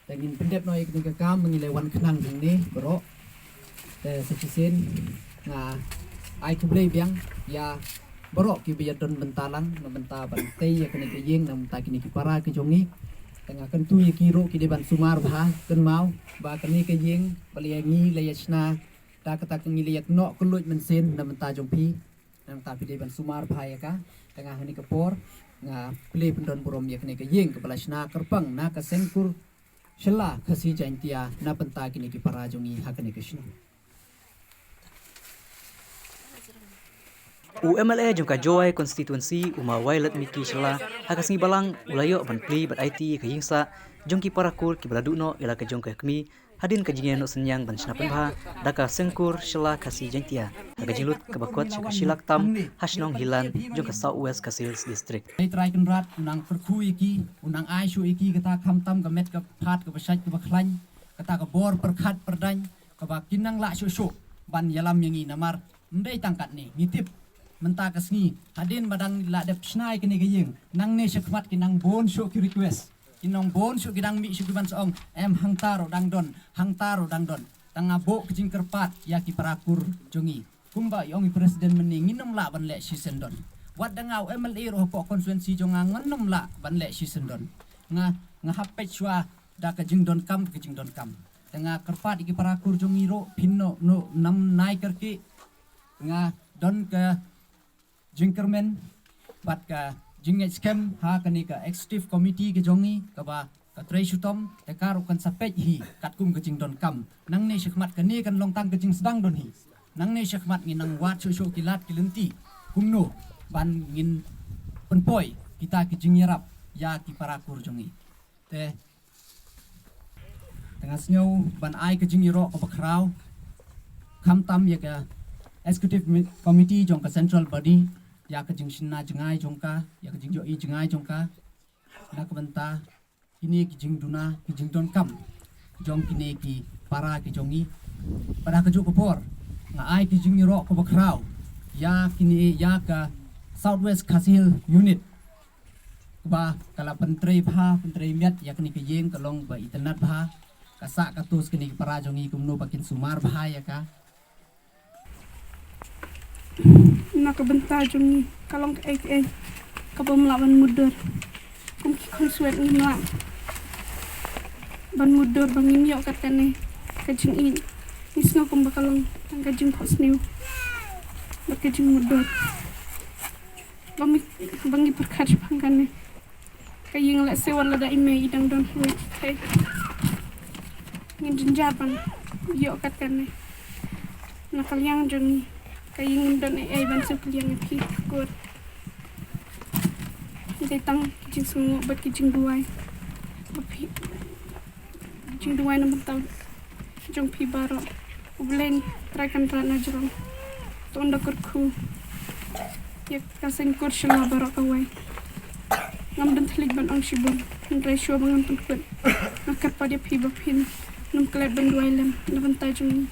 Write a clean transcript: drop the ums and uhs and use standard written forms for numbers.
แต่กินเป็นเด็บน้อยกินกะก้ามมึงเลยวันขนังถึงนี้บรอแต่สิบเซนงาไอคุบเลยเบียงยาบรอกิบยาดนบรรตาลังบรรตาบันเตยกันกะยิงนำตากินกิปารากิจงนี้แต่งากันตุยกิโรกิเดบันสุมารบากันเมาบากันนี้กะยิงบริยางีเลยชนาตากะตากันงีเลยเนาะกันลุยมันเซนนำตาจงพีนำตาพิเดบันสุมารบายกะแต่งาฮันนี่กะปอร์งาเพลย์เป็นดนบรมยากันกะยิงกับลาชนากระปังนากะเซนกุรShalla khasi jaintia na penta kini ki parajongi hakane Krishna. UMLA jongka Joy constituency uma Violet Miki Shalla hakasngi balang ulayo ban pli bat IT kayingsa jongki parakur ki baladuno ila ka jongka kmi hadin ka jingen no senyang ban snapen bha daka sengkur Shalla khasi jaintia ka jilut ka bakot ka shilak tam hasnong hilan jongka Southwest Kasils district. Ai trai kan rat unang perkhu iki unang ai shu iki kata kham tam ka met ka phat ka basaj ka bakhlañ kata ka bor perkhat perdañ ka bakinang la shu shu ban yalam yangi namar ndai tangkat ni ngitip menta ka sngi hadin badang la dep snai kini ka ying nang ne shakmat kinang bon shu ki request kinong bon shu kidang mi shu ban song em hangtaro dang don tanga bo kijing kerpat ya ki parakur jongi kumba yongi presiden meni nginom la ban le season don wat dangau MLA roh po konstituensi jonga nginom la ban le season don nga hapet shwa da ka jing don kam tanga kerpat ki parakur jongi ro pinno no nam nai kerki nga don ka jingkermen bat ka jinget scam ha kani ka executive committee ke jongi ka ba ka trai sutom te karo kan sapet hi katkum ke jing don kam nang ne shakmat kani kan long tang ke jing sedang don hi nang ne shakmat ngi nang wat shu kilat kilenti kumno ban ngin penpoi kita ki jing yarap ya ki parakur jongi te tengah snow ban ai ke jing yoro ka bakrau kham tam ya ka executive committee jong ka central body ya ka jing shinna jengai jongka ya ka jing jo i jengai jongka na ka banta ini ki jing duna ki jing don kam jong kini ki para ki jongi pada ka jo ko por nga ai ki jing ro ko bakrau ya kini ya ka Southwest Kasil unit ba kala pentrei miat ya kini ke yeng kalong ba internet bha kasa katus kini para jongi kumno bakin sumar bha ya ka nakabenta jongi kalong ke kabam lawan mudur kum ki konsuet ni na ban mudur bangin yo katane kajing in isno kum bakalong tang kajing posniu bakajing mudur bangi perkat pangkane kaying la sewan la da ime idang don hui kai ngin jinjaban yo katane nakalyang jongi kaying don ai ban su kliang ki good Kita tang kijing sungu bat kijing duai naman tau jong pi baro ubleng trakan rana jong tonda kurku yak kaseng kur shila baro kawai ngam dan telik ban ang shibun ndrai shua bangan pun nakar pada pi bapin num klet ban duai lem naban tajung